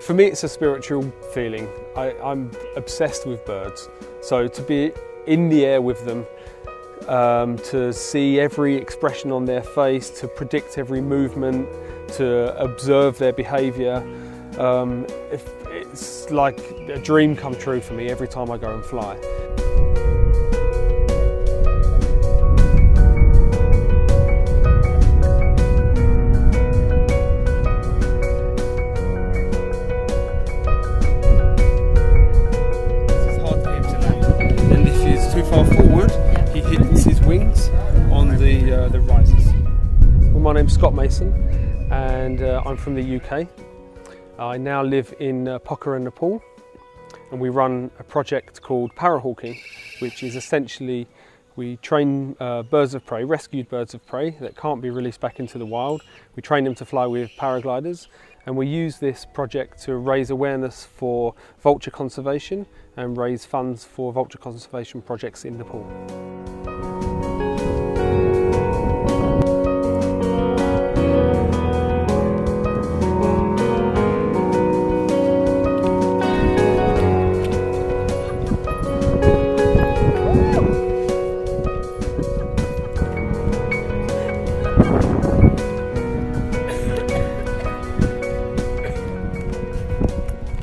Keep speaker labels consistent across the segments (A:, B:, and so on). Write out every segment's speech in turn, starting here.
A: For me, it's a spiritual feeling. I'm obsessed with birds. So to be in the air with them, to see every expression on their face, to predict every movement, to observe their behaviour, it's like a dream come true for me every time I go and fly. The rises. Well, my name's Scott Mason and I'm from the UK. I now live in Pokhara, Nepal, and we run a project called Parahawking, which is essentially we train birds of prey, rescued birds of prey that can't be released back into the wild. We train them to fly with paragliders, and we use this project to raise awareness for vulture conservation and raise funds for vulture conservation projects in Nepal.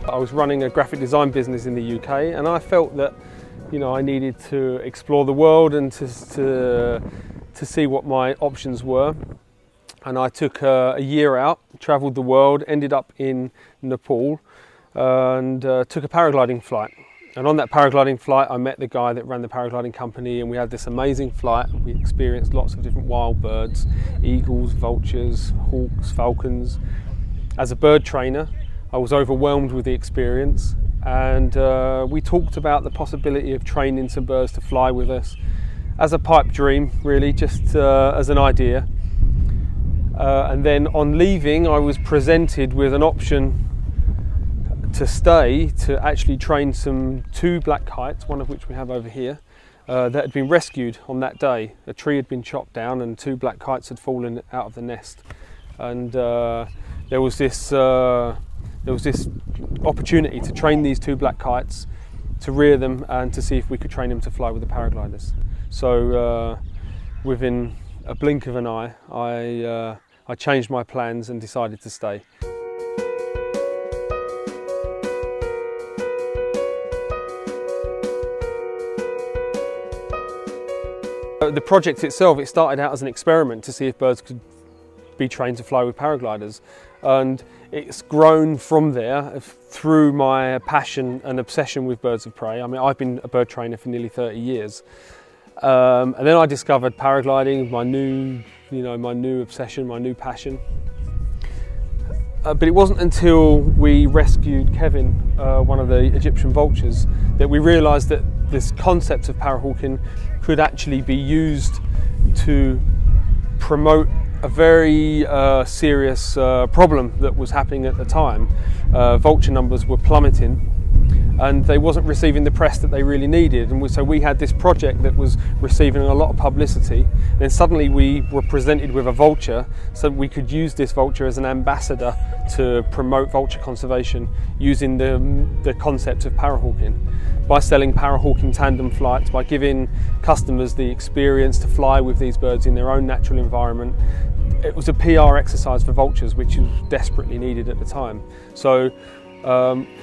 A: I was running a graphic design business in the UK, and I felt that, you know, I needed to explore the world and to see what my options were. And I took a year out, travelled the world, ended up in Nepal, and took a paragliding flight. And on that paragliding flight, I met the guy that ran the paragliding company, and we had this amazing flight. We experienced lots of different wild birds, eagles, vultures, hawks, falcons. As a bird trainer, I was overwhelmed with the experience, and we talked about the possibility of training some birds to fly with us as a pipe dream, really, just as an idea. And then on leaving, I was presented with an option to stay to actually train two black kites, one of which we have over here, that had been rescued on that day. A tree had been chopped down and two black kites had fallen out of the nest. And there was this opportunity to train these two black kites, to rear them and to see if we could train them to fly with the paragliders. So within a blink of an eye, I changed my plans and decided to stay. The project itself, it started out as an experiment to see if birds could be trained to fly with paragliders, and it's grown from there through my passion and obsession with birds of prey. I mean, I've been a bird trainer for nearly 30 years, and then I discovered paragliding, my new obsession, my new passion. But it wasn't until we rescued Kevin, one of the Egyptian vultures, that we realised that this concept of parahawking could actually be used to promote a very serious problem that was happening at the time. Vulture numbers were plummeting, and they wasn't receiving the press that they really needed, and so we had this project that was receiving a lot of publicity. And then suddenly we were presented with a vulture, so we could use this vulture as an ambassador to promote vulture conservation using the concept of parahawking. By selling parahawking tandem flights, by giving customers the experience to fly with these birds in their own natural environment. It was a PR exercise for vultures, which was desperately needed at the time. So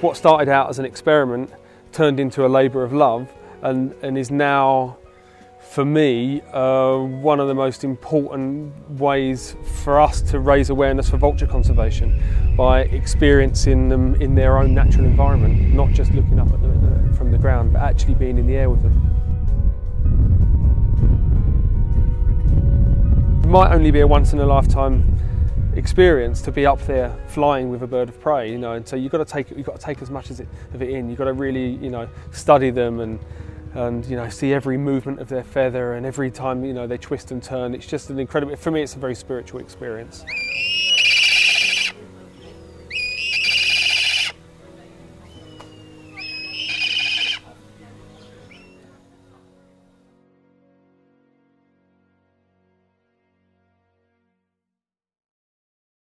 A: what started out as an experiment turned into a labour of love, and is now, for me, one of the most important ways for us to raise awareness for vulture conservation, by experiencing them in their own natural environment, not just looking up at them from the ground, but actually being in the air with them. It might only be a once-in-a-lifetime experience to be up there flying with a bird of prey, you know, and so you've got to take as much of it in. You've got to really, you know, study them and you know, see every movement of their feather, and every time, you know, they twist and turn. It's just an incredible, for me, it's a very spiritual experience.